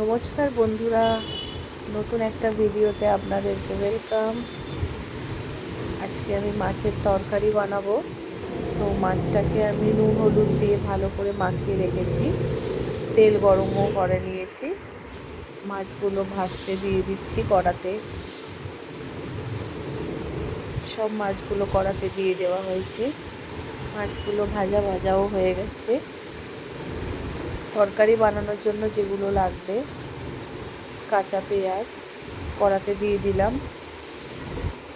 নমস্কার বন্ধুরা, নতুন একটা ভিডিওতে আপনাদেরকে ওয়েলকাম। আজকে আমি মাছের তরকারি বানাবো। তো মাছটাকে আমি নুন হলুদ দিয়ে ভালো করে মাখিয়ে রেখেছি, তেল গরমও করে নিয়েছি। মাছগুলো ভাজতে দিয়ে দিচ্ছি কড়াতে। সব মাছগুলো কড়াতে দিয়ে দেওয়া হয়েছে। মাছগুলো ভাজা ভাজাও হয়ে গেছে। তরকারি বানানোর জন্য যেগুলো লাগবে, কাঁচা পেঁয়াজ কড়াতে দিয়ে দিলাম।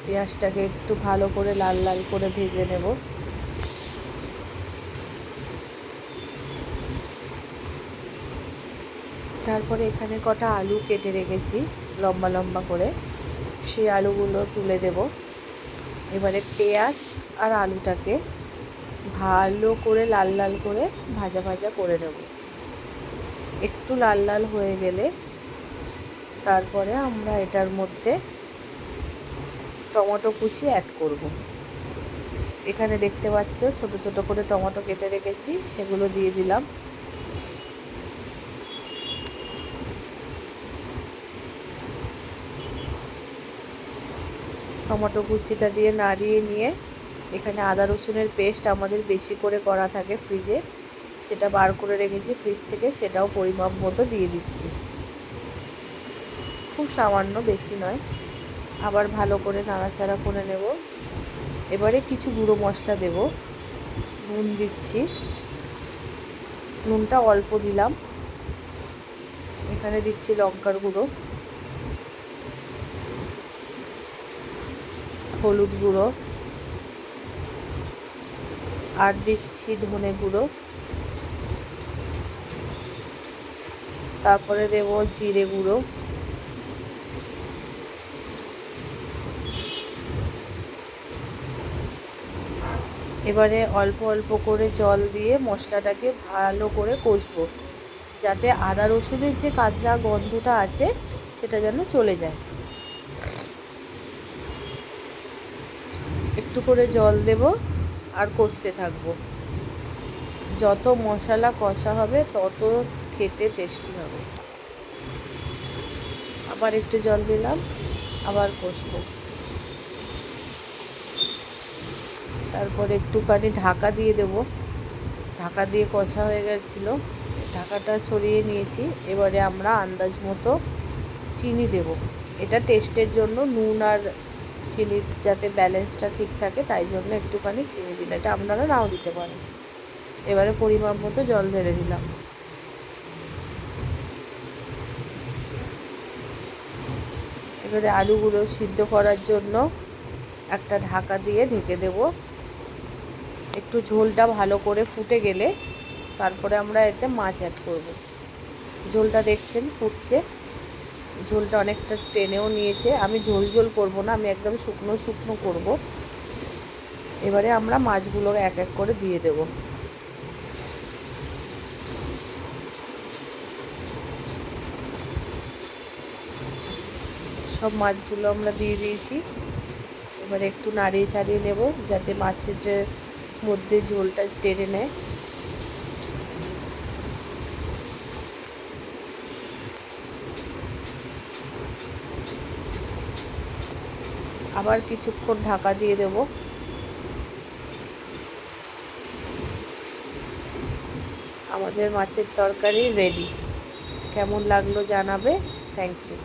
পেঁয়াজটাকে একটু ভালো করে লাল লাল করে ভেজে নেব। তারপরে এখানে কটা আলু কেটে রেখেছি লম্বা লম্বা করে, সেই আলুগুলো তুলে দেব। এবারে পেঁয়াজ আর আলুটাকে ভালো করে লাল লাল করে ভাজা ভাজা করে নেব। একটু লাল লাল হয়ে গেলে তারপরে আমরা এটার মধ্যে টমেটো কুচি অ্যাড করব। এখানে দেখতে পাচ্ছ ছোট ছোট করে টমেটো কেটে রেখেছি, সেগুলো দিয়ে দিলাম। টমেটো কুচিটা দিয়ে নাড়িয়ে নিয়ে এখানে আদা রসুনের পেস্ট আমাদের বেশি করে করা থাকে ফ্রিজে, সেটা বার করে রেখেছি ফ্রিজ থেকে, সেটাও পরিমাপ মতো দিয়ে দিচ্ছি। খুব সামান্য, বেশি নয়। আবার ভালো করে নাড়াচাড়া করে নেব। এবারে কিছু গুঁড়ো মশলা দেব। নুন দিচ্ছি, নুনটা অল্প দিলাম। এখানে দিচ্ছি লঙ্কার গুঁড়ো, হলুদ গুঁড়ো, আর দিচ্ছি ধনে গুঁড়ো। তারপরে দেব জিরে গুঁড়ো। এবারে অল্প অল্প করে জল দিয়ে মশলাটাকে ভালো করে কষবো, যাতে আদা রসুনের যে কাঁচা গন্ধটা আছে সেটা যেন চলে যায়। একটু করে জল দেব আর কষতে থাকবো। যত মশলা কষা হবে তত খেতে টেস্টি হবে। আবার একটু জল দিলাম, আবার কষবো। তারপর একটুখানি ঢাকা দিয়ে দেব। ঢাকা দিয়ে কষা হয়ে গেছিলো, ঢাকাটা সরিয়ে নিয়েছি। এবারে আমরা আন্দাজ মতো চিনি দেব। এটা টেস্টের জন্য, নুন আর চিনির যাতে ব্যালেন্সটা ঠিক থাকে তাই জন্য একটুখানি চিনি দিলে, এটা আপনারা নাও দিতে পারেন। এবারে পরিমাপ মতো জল ঢেলে দিলাম। এবারে আলুগুলো সিদ্ধ করার জন্য একটা ঢাকা দিয়ে ঢেকে দেব। একটু ঝোলটা ভালো করে ফুটে গেলে তারপরে আমরা এতে মাছ অ্যাড করব। ঝোলটা দেখছেন ফুটছে, ঝোলটা অনেকটা টেনেও নিয়েছে। আমি ঝোল ঝোল করবো না, আমি একদম শুকনো শুকনো করব। এবারে আমরা মাছগুলো এক এক করে দিয়ে দেব। সব মাছগুলো আমরা দিয়ে দিয়েছি। এবারে একটু নাড়িয়ে চাড়িয়ে নেব যাতে মাছের মধ্যে ঝোলটা টেনে নেয়। আবার কিছুক্ষণ ঢাকা দিয়ে দেব। আমাদের মাছের তরকারি রেডি। কেমন লাগলো জানাবে। Thank you.